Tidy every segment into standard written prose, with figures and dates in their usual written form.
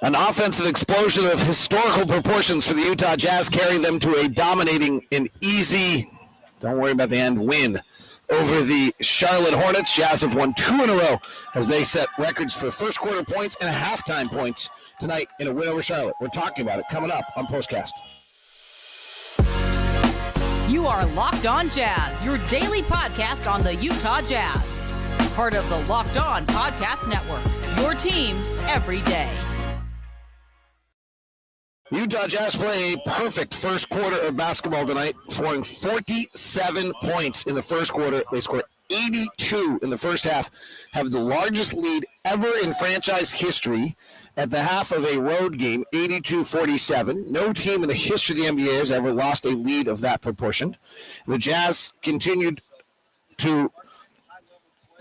An offensive explosion of historical proportions for the Utah Jazz carry them to a dominating and easy, don't worry about the end, win over the Charlotte Hornets. Jazz have won 2 in a row as they set records for first quarter points and halftime points tonight in a win over Charlotte. We're talking about it coming up on POSTCAST. You are Locked On Jazz, your daily podcast on the Utah Jazz. Part of the Locked On Podcast Network, your team every day. Utah Jazz play a perfect first quarter of basketball tonight, scoring 47 points in the first quarter. They scored 82 in the first half, have the largest lead ever in franchise history at the half of a road game, 82-47. No team in the history of the NBA has ever lost a lead of that proportion. The Jazz continued to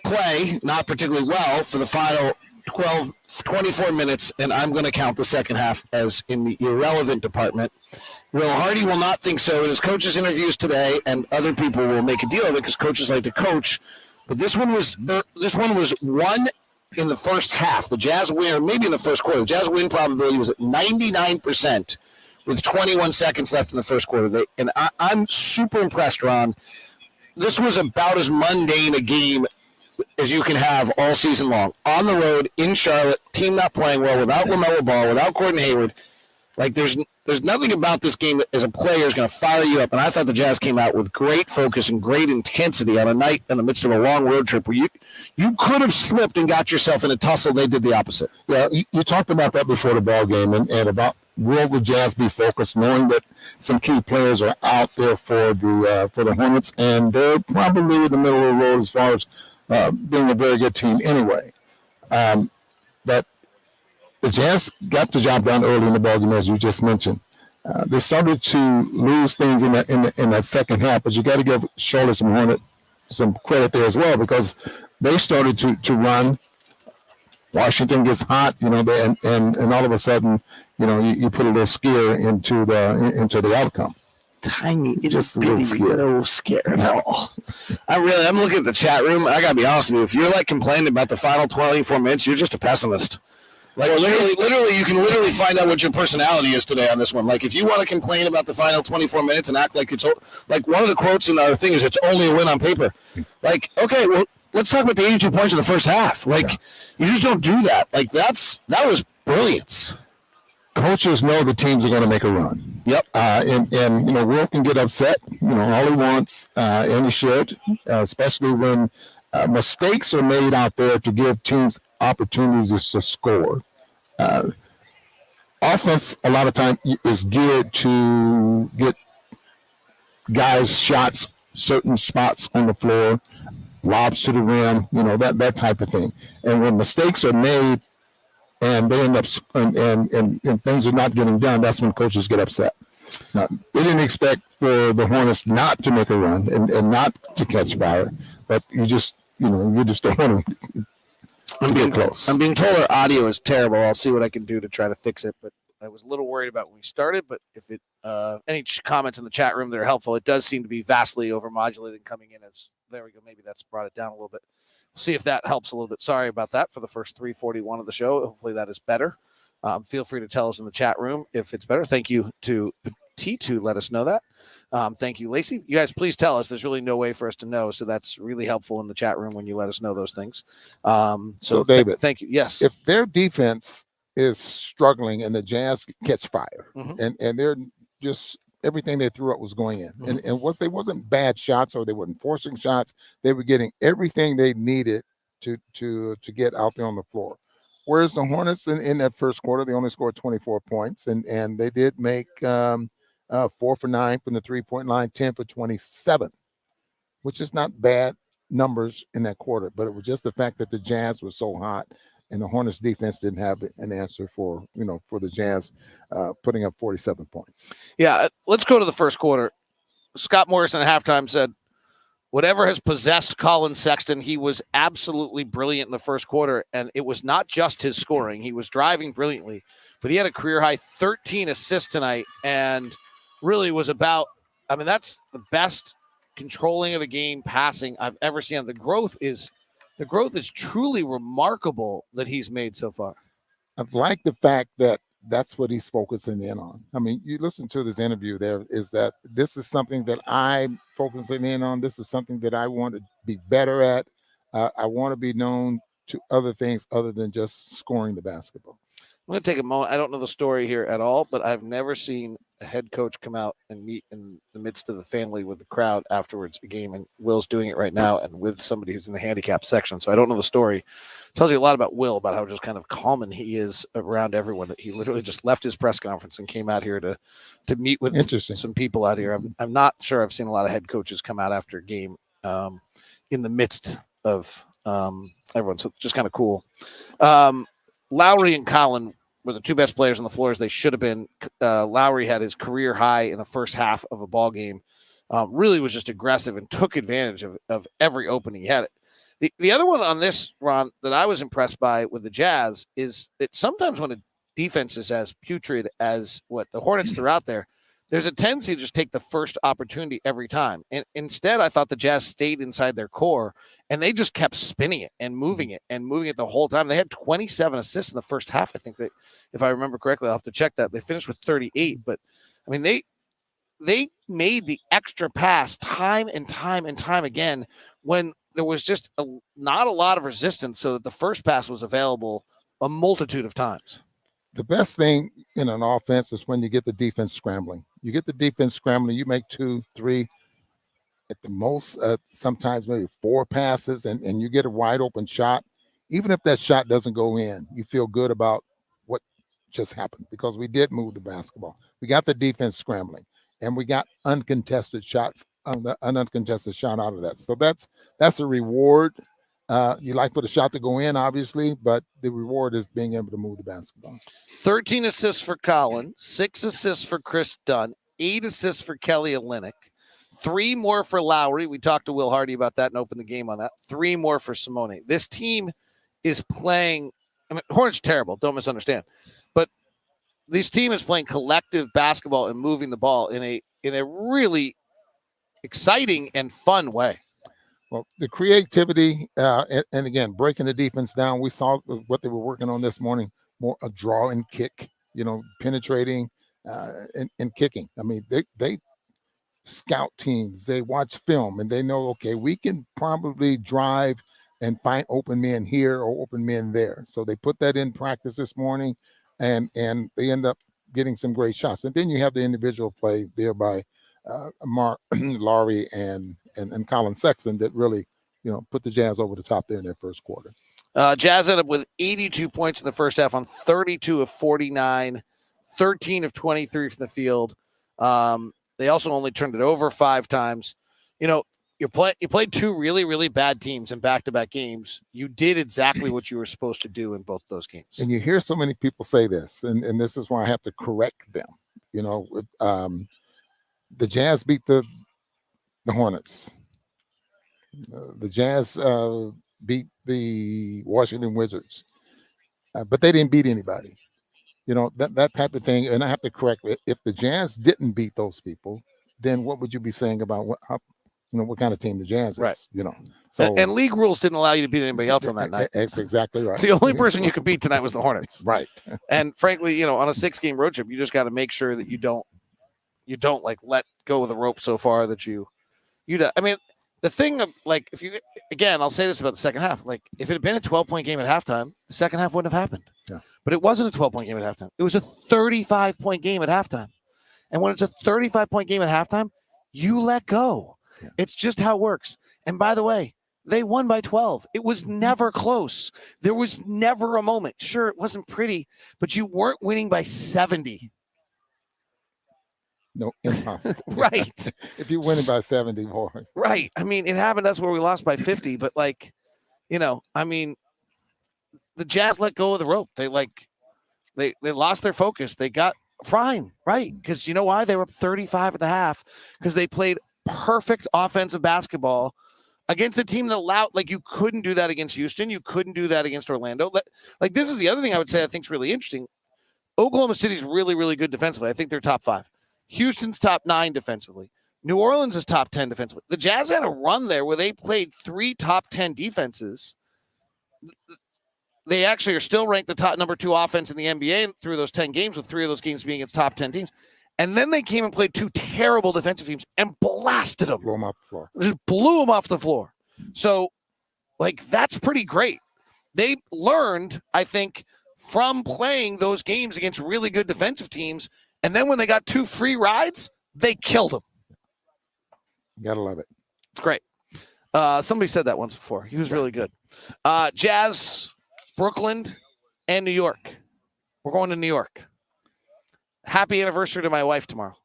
play not particularly well for the final 24 minutes, and I'm going to count the second half as in the irrelevant department. Will Hardy will not think so in his coaches' interviews today, and other people will make a deal of it because coaches like to coach. But this one was won in the first half. The Jazz win, or maybe in the first quarter. The Jazz win probability was at 99% with 21 seconds left in the first quarter. I'm super impressed, Ron. This was about as mundane a game as you can have all season long. On the road, in Charlotte, team not playing well, without LaMelo Ball, without Gordon Hayward. Like, there's nothing about this game that as a player is going to fire you up. And I thought the Jazz came out with great focus and great intensity on a night in the midst of a long road trip where you could have slipped and got yourself in a tussle. They did the opposite. Yeah, you talked about that before the ball game and about will the Jazz be focused, knowing that some key players are out there for the Hornets, and they're probably in the middle of the road as far as being a very good team anyway. But the Jazz got the job done early in the ballgame, as you just mentioned. They started to lose things in that second half, but you got to give Charlotte some credit there as well, because they started to run. Washington gets hot, and all of a sudden, you put a little scare into the outcome. Tiny, just little scared at all. I'm looking at the chat room. I gotta be honest with you. If you're like complaining about the final 24 minutes, you're just a pessimist. Like, literally, you can literally find out what your personality is today on this one. Like, if you want to complain about the final 24 minutes and act like it's like one of the quotes in our thing is, "It's only a win on paper." Like, okay, well, let's talk about the 82 points in the first half. Like, you just don't do that. Like, that was brilliance. Coaches know the teams are going to make a run. Yep. And Will can get upset, all he wants, and he should, especially when mistakes are made out there to give teams opportunities to score. Offense, a lot of time, is geared to get guys shots, certain spots on the floor, lobs to the rim, that type of thing. And when mistakes are made, and they end up and things are not getting done, that's when coaches get upset. Now, they didn't expect for the Hornets not to make a run and not to catch fire, but you just don't want to get close. I'm being told our audio is terrible. I'll see what I can do to try to fix it, but I was a little worried about when we started, but if any comments in the chat room that are helpful, it does seem to be vastly overmodulated coming in as, there we go, maybe that's brought it down a little bit. See if that helps a little bit. Sorry about that for the first 3:41 of the show. Hopefully that is better. Feel free to tell us in the chat room if it's better. Thank you to Petit to let us know that. Thank you, Lacey. You guys, please tell us. There's really no way for us to know, so that's really helpful in the chat room when you let us know those things. So David, thank you. Yes. If their defense is struggling and the Jazz catch fire, and they're just everything they threw up was going in. And what they wasn't bad shots or they weren't forcing shots. They were getting everything they needed to get out there on the floor. Whereas the Hornets in that first quarter, they only scored 24 points, and they did make 4 for 9 from the 3-point line, 10 for 27, which is not bad numbers in that quarter. But it was just the fact that the Jazz was so hot, and the Hornets defense didn't have an answer for the Jazz putting up 47 points. Yeah, let's go to the first quarter. Scott Morrison at halftime said, whatever has possessed Colin Sexton, he was absolutely brilliant in the first quarter. And it was not just his scoring. He was driving brilliantly, but he had a career-high 13 assists tonight and really was about, that's the best controlling of a game passing I've ever seen. The growth is truly remarkable that he's made so far. I like the fact that that's what he's focusing in on. I mean, you listen to this interview, there is that this is something that I'm focusing in on. This is something that I want to be better at. I want to be known to other things other than just scoring the basketball. I'm going to take a moment. I don't know the story here at all, but I've never seen a head coach come out and meet in the midst of the family with the crowd afterwards a game. And Will's doing it right now and with somebody who's in the handicap section. So I don't know the story. It tells you a lot about Will, about how just kind of common he is around everyone. He literally just left his press conference and came out here to meet with some people out here. I'm not sure I've seen a lot of head coaches come out after a game in the midst of everyone. So just kind of cool. Lauri and Collin were the two best players on the floor as they should have been. Lauri had his career high in the first half of a ball game. Really was just aggressive and took advantage of every opening he had. The other one on this, Ron, that I was impressed by with the Jazz is that sometimes when a defense is as putrid as what the Hornets threw out there, there's a tendency to just take the first opportunity every time. And instead, I thought the Jazz stayed inside their core, and they just kept spinning it and moving it the whole time. They had 27 assists in the first half. I think that, if I remember correctly, I'll have to check that. They finished with 38. But, I mean, they made the extra pass time and time and time again when there was just not a lot of resistance, so that the first pass was available a multitude of times. The best thing in an offense is when you get the defense scrambling. You get the defense scrambling, you make 2, 3, at the most, sometimes maybe 4 passes, and you get a wide open shot. Even if that shot doesn't go in, you feel good about what just happened because we did move the basketball. We got the defense scrambling, and we got uncontested shots, an uncontested shot out of that. So that's a reward. You like for the shot to go in, obviously, but the reward is being able to move the basketball. 13 assists for Collin, 6 assists for Chris Dunn, 8 assists for Kelly Olynyk, 3 more for Lauri. We talked to Will Hardy about that and opened the game on that. 3 more for Simone. This team is playing, I mean, Hornets are terrible, don't misunderstand, but this team is playing collective basketball and moving the ball in a really exciting and fun way. Well, the creativity, and again, breaking the defense down, we saw what they were working on this morning, more a draw and kick, penetrating and kicking. I mean, they scout teams, they watch film, and they know, okay, we can probably drive and find open men here or open men there. So they put that in practice this morning, and they end up getting some great shots. And then you have the individual play there by Lauri and Colin Sexton that really, put the Jazz over the top there in their first quarter. Jazz ended up with 82 points in the first half on 32 of 49, 13 of 23 from the field. They also only turned it over 5 times. You played 2 really, really bad teams in back-to-back games. You did exactly what you were supposed to do in both those games. And you hear so many people say this, and this is why I have to correct them. The Jazz beat the Hornets. The Jazz beat the Washington Wizards, but they didn't beat anybody. That type of thing. And I have to correct it. If the Jazz didn't beat those people, then what would you be saying about what kind of team the Jazz is? Right. So and league rules didn't allow you to beat anybody else on that night. That's exactly right. The only person you could beat tonight was the Hornets. Right. And frankly, on a 6-game road trip, you just got to make sure that you don't like let go of the rope so far that you I mean, the thing of like, if you, again, I'll say this about the second half, like if it had been a 12-point game at halftime, the second half wouldn't have happened. Yeah. But it wasn't a 12-point game at halftime. It was a 35-point game at halftime. And when it's a 35-point game at halftime, you let go. Yeah. It's just how it works. And by the way, they won by 12. It was never close. There was never a moment. Sure, it wasn't pretty, but you weren't winning by 70. No, impossible. Right. If you're winning by 70 more. Right. I mean, it happened to us where we lost by 50, but I mean, the Jazz let go of the rope. They lost their focus. They got fine, right? Because you know why? They were up 35 at the half because they played perfect offensive basketball against a team that allowed, you couldn't do that against Houston. You couldn't do that against Orlando. This is the other thing I would say I think is really interesting. Oklahoma City's really, really good defensively. I think they're top 5. Houston's top 9 defensively. New Orleans is top 10 defensively. The Jazz had a run there where they played 3 top 10 defenses. they actually are still ranked the top number 2 offense in the NBA through those 10 games, with 3 of those games being against top 10 teams. And then they came and played 2 terrible defensive teams and blasted them. Blow them off the floor. Just blew them off the floor. So, that's pretty great. They learned, I think, from playing those games against really good defensive teams. And then when they got 2 free rides, they killed them. You gotta love it. It's great. Somebody said that once before. He was really good. Jazz, Brooklyn, and New York. We're going to New York. Happy anniversary to my wife tomorrow.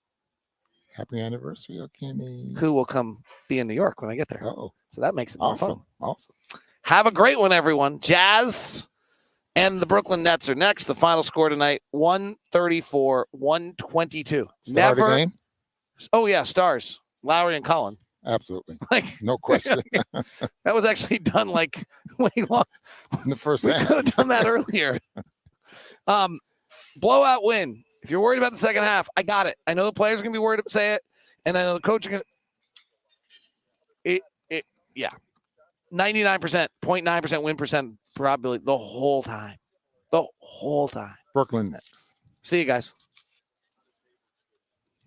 Happy anniversary, Kimmy. Who will come be in New York when I get there. Oh, so that makes it more fun. Awesome. Have a great one, everyone. Jazz and the Brooklyn Nets are next. The final score tonight, 134-122. Never. Game? Oh, yeah, stars. Lauri and Colin. Absolutely. No question. That was actually done way long. In the first we half. could have done that earlier. Blowout win. If you're worried about the second half, I got it. I know the players are going to be worried about say it, and I know the coach are going to. Yeah. 99%, 0.9% win percent probability the whole time. The whole time. Brooklyn Nets. See you guys.